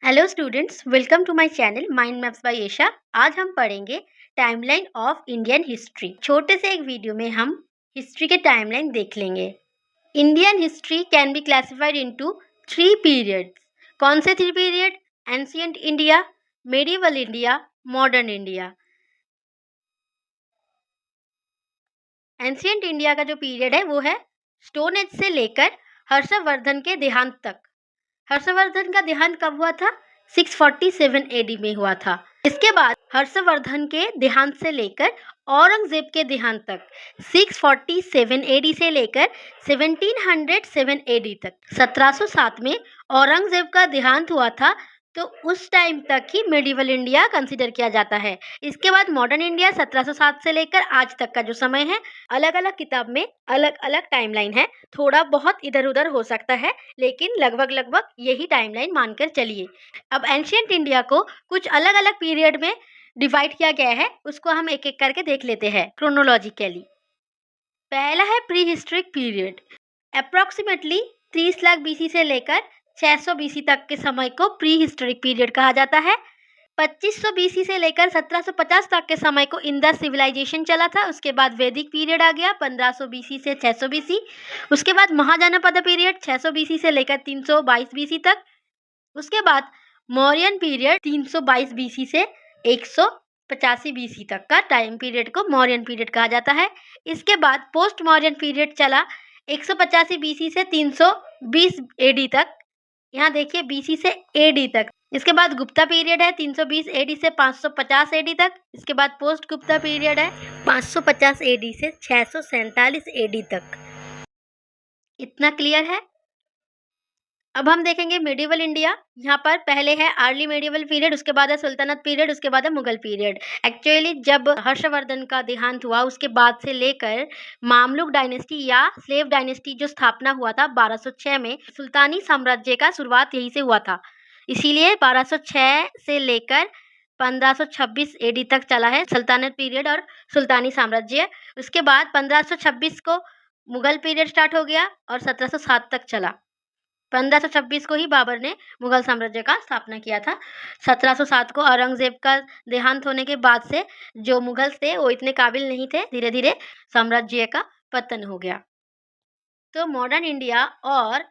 Hello students, welcome to my channel mind maps by Esha. आज हम पढ़ेंगे टाइमलाइन ऑफ इंडियन हिस्ट्री। छोटे से एक वीडियो में हम हिस्ट्री के टाइमलाइन देख लेंगे। Indian history can be classified into 3 periods. कौन से 3 period? Ancient India, medieval India, modern India. Ancient India का जो पीरियड है वो है स्टोन एज से लेकर हर्षवर्धन के देहांत तक। हर्षवर्धन का देहांत कब हुआ था? 647 एडी में हुआ था। इसके बाद हर्षवर्धन के देहांत से लेकर औरंगजेब के देहांत तक 647 एडी से लेकर 1707 एडी तक 1707 में औरंगजेब का देहांत हुआ था, तो उस टाइम तक ही मेडिवल इंडिया कंसीडर किया जाता है। इसके बाद मॉडर्न इंडिया 1707 से लेकर आज तक का जो समय है, अलग अलग किताब में अलग अलग टाइमलाइन है, थोड़ा बहुत इधर उधर हो सकता है, लेकिन लगभग यही टाइमलाइन मानकर चलिए। अब एंशिएंट इंडिया को कुछ अलग अलग पीरियड में डिवाइड किया गया है, उसको हम एक एक करके देख लेते हैं क्रोनोलॉजिकली। पहला है pre historic period. Approximately 30 lakh BC से लेकर 600 बीसी तक के समय को प्री हिस्टोरिक पीरियड कहा जाता है। 2500 बीसी से लेकर 1750 तक के समय को इंडस सिविलाइजेशन चला था। उसके बाद वैदिक पीरियड आ गया 1500 बीसी से 600 बीसी। उसके बाद महाजनपद पीरियड 600 बीसी से लेकर 322 बीसी तक। उसके बाद मौर्यन पीरियड 322 बीसी से 185 बीसी तक का टाइम पीरियड को मौर्यन पीरियड कहा जाता है। इसके बाद पोस्ट मौर्यन पीरियड चला 185 बीसी से 320 एडी तक। यहाँ देखिए बीसी से एडी तक। इसके बाद गुप्ता पीरियड है 320 एडी से 550 एडी तक। इसके बाद पोस्ट गुप्ता पीरियड है 550 एडी से 647 एडी तक। इतना क्लियर है? अब हम देखेंगे मेडिवल इंडिया। यहाँ पर पहले है अर्ली मेडिवल पीरियड, उसके बाद है सुल्तानत पीरियड, उसके बाद है मुगल पीरियड। एक्चुअली जब हर्षवर्धन का देहांत हुआ उसके बाद से लेकर मामलुक डायनेस्टी या स्लेव डायनेस्टी जो स्थापना हुआ था 1206 में, सुल्तानी साम्राज्य का शुरुआत यहीं से हुआ था। इसीलिए 1206 से लेकर 1526 एडी तक चला है सुल्तानत पीरियड और सुल्तानी साम्राज्य। उसके बाद 1526 को मुगल पीरियड स्टार्ट हो गया और 1707 तक चला। 1526 को ही बाबर ने मुगल साम्राज्य का स्थापना किया था। 1707 को औरंगजेब का देहांत होने के बाद से जो मुगल्स थे वो इतने काबिल नहीं थे, धीरे धीरे साम्राज्य का पतन हो गया। तो मॉडर्न इंडिया और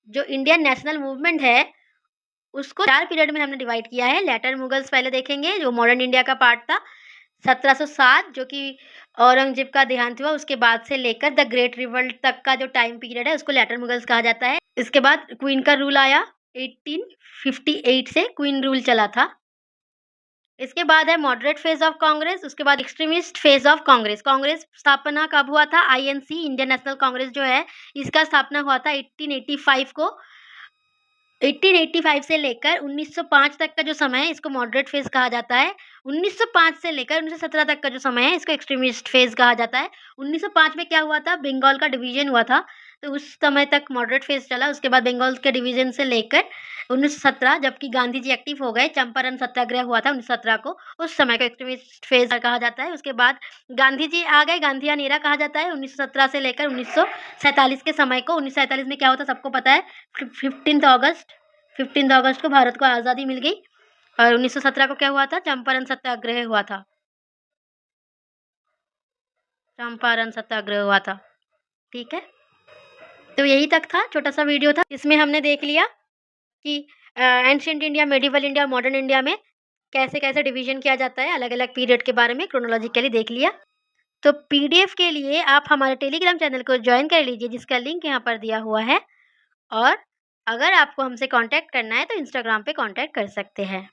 जो इंडियन नेशनल मूवमेंट है उसको 4 पीरियड में हमने डिवाइड किया है। लेटर मुगल्स पहले देखेंगे जो मॉडर्न इंडिया का पार्ट था। 1707 जो कि औरंगजेब का देहांत हुआ उसके बाद से लेकर द ग्रेट रिवोल्ट तक का जो टाइम पीरियड है उसको लेटर मुगल्स कहा जाता है। इसके बाद क्वीन का रूल आया 1858 से क्वीन रूल चला था। इसके बाद है मॉडरेट फेज ऑफ कांग्रेस, उसके बाद extremist phase of Congress. Congress स्थापना कब हुआ था? आईएनसी इंडियन नेशनल कांग्रेस जो है इसका स्थापना हुआ था 1885 को। 1885 से लेकर 1905 तक का जो समय है इसको मॉडरेट फेज कहा जाता है। 1905 से लेकर 1917 तक का जो समय है इसको एक्सट्रीमिस्ट फेज कहा जाता है। 1905 में क्या हुआ था? बंगाल का डिवीजन हुआ था, तो उस समय तक मॉडरेट फेज चला। उसके बाद बंगाल के डिवीजन से लेकर 1917 जबकि गांधी जी एक्टिव हो गए, चंपारण सत्याग्रह हुआ था 1917 को, उस समय को एक्सट्रीमिस्ट फेज कहा जाता है। उसके बाद गांधी जी आ गए, गांधीयान एरा कहा जाता है 1917 से लेकर 1947 के समय को। 1947 में क्या होता सबको पता है, 15 अगस्त को भारत को आज़ादी मिल गई। और 1917 को क्या हुआ था? चंपारण सत्याग्रह हुआ था। चंपारण सत्याग्रह हुआ था। ठीक है, तो यही तक था, छोटा सा वीडियो था। इसमें हमने देख लिया कि ancient India, medieval India, modern India में कैसे कैसे डिवीजन किया जाता है, अलग अलग पीरियड के बारे में क्रोनोलॉजिकली देख लिया। तो पीडीएफ के लिए आप हमारे टेलीग्राम चैनल को ज्वाइन कर लीजिए जिसका लिंक यहाँ पर दिया हुआ है। और अगर आपको हमसे कांटेक्ट करना है तो इंस्टाग्राम पे कांटेक्ट कर सकते हैं।